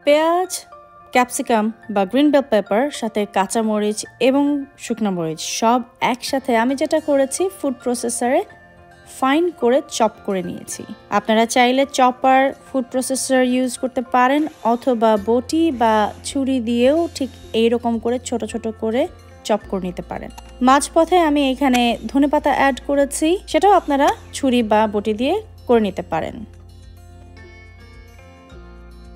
পেঁয়াজ, ক্যাপসিকাম বা green bell paper সাথে কাঁচা মরিচ এবং শুকনো মরিচ সব একসাথে আমি যেটা করেছি ফুড প্রসেসরে ফাইন করে চপ করে নিয়েছি। আপনারা চাইলে চপার, ফুড প্রসেসর ইউজ করতে পারেন অথবা বটি বা ছুরি দিয়েও ঠিক এইরকম করে ছোট ছোট করে চপ করে নিতে পারেন। মাঝপথে আমি এখানে ধনেপাতা অ্যাড করেছি, সেটাও আপনারা ছুরি বা বটি দিয়ে করে নিতে পারেন।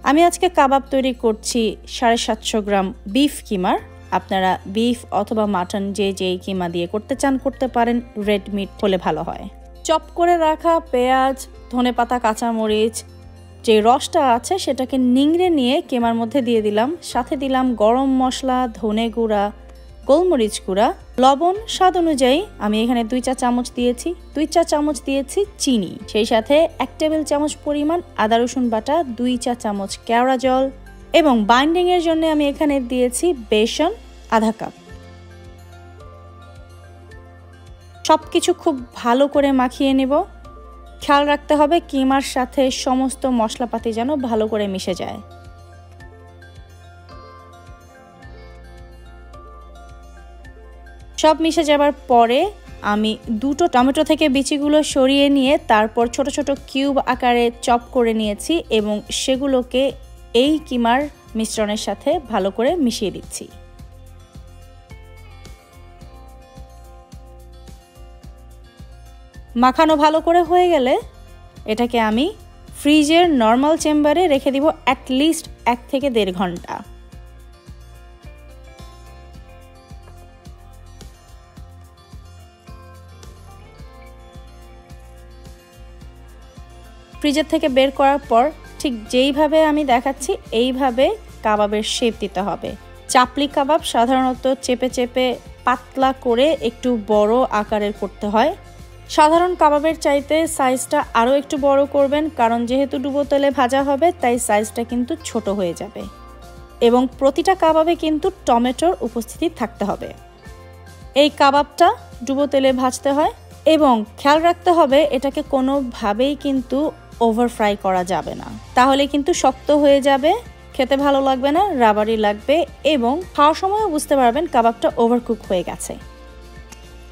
আমি আজকে কাবাব তৈরি করছি 750 গ্রাম বিফ কিমার। আপনারা বিফ অথবা মাটন যেই কিমা দিয়ে করতে চান করতে পারেন, রেড মিট হলে ভালো হয়। চপ করে রাখা পেঁয়াজ, ধনেপাতা, কাঁচামরিচ যে রসটা আছে সেটাকে নিংড়ে নিয়ে কিমার মধ্যে দিয়ে দিলাম। সাথে দিলাম গরম মশলা, ধনে গুঁড়া, গোলমরিচ গুঁড়া, লবণ স্বাদ অনুযায়ী। আমি এখানে 2 চা চামচ দিয়েছি। 2 চা চামচ দিয়েছি চিনি, সেই সাথে 1 টেবিল চামচ পরিমাণ আদা রসুন বাটা, 2 চা চামচ কেওড়া জল এবং বাইন্ডিং এর জন্য আমি এখানে দিয়েছি বেসন আধা কাপ। সবকিছু খুব ভালো করে মাখিয়ে নেব। খেয়াল রাখতে হবে কিমার সাথে সমস্ত মশলাপাতি যেন ভালো করে মিশে যায়। সব মিশে যাবার পরে আমি 2টো টমেটো থেকে বিচিগুলো সরিয়ে নিয়ে তারপর ছোট ছোট কিউব আকারে চপ করে নিয়েছি এবং সেগুলোকে এই কিমার মিশ্রণের সাথে ভালো করে মিশিয়ে দিচ্ছি। মাখানো ভালো করে হয়ে গেলে এটাকে আমি ফ্রিজের নর্মাল চেম্বারে রেখে দিব অ্যাটলিস্ট 1 থেকে 1.5 ঘন্টা। ফ্রিজের থেকে বের করার পর ঠিক যেইভাবে আমি দেখাচ্ছি এইভাবে কাবাবের শেপ দিতে হবে। চাপলি কাবাব সাধারণত চেপে চেপে পাতলা করে একটু বড় আকারের করতে হয়। সাধারণ কাবাবের চাইতে সাইজটা আরও একটু বড় করবেন, কারণ যেহেতু ডুবো তেলে ভাজা হবে তাই সাইজটা কিন্তু ছোট হয়ে যাবে। এবং প্রতিটা কাবাবে কিন্তু টমেটোর উপস্থিতি থাকতে হবে। এই কাবাবটা ডুবো তেলে ভাজতে হয় এবং খেয়াল রাখতে হবে এটাকে কোনোভাবেই কিন্তু ওভার ফ্রাই করা যাবে না, তাহলে কিন্তু শক্ত হয়ে যাবে, খেতে ভালো লাগবে না, রাবারি লাগবে এবং খাওয়ার সময়ও বুঝতে পারবেন কাবাবটা ওভারকুক হয়ে গেছে।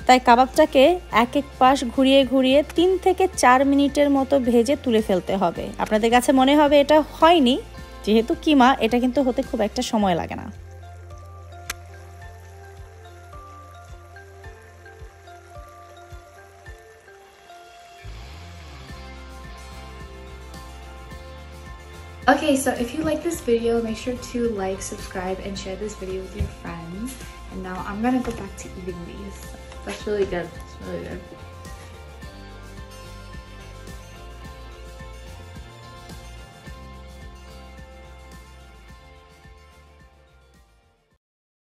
তাই কাবাবটাকে এক এক পাশ ঘুরিয়ে ঘুরিয়ে 3 থেকে 4 মিনিটের মতো ভেজে তুলে ফেলতে হবে। আপনাদের কাছে মনে হবে এটা হয়নি, যেহেতু কিমা এটা কিন্তু হতে খুব একটা সময় লাগে না। Okay, so if you like this video, make sure to like, subscribe, and share this video with your friends. And now I'm gonna go back to eating these. That's really good. It's really good.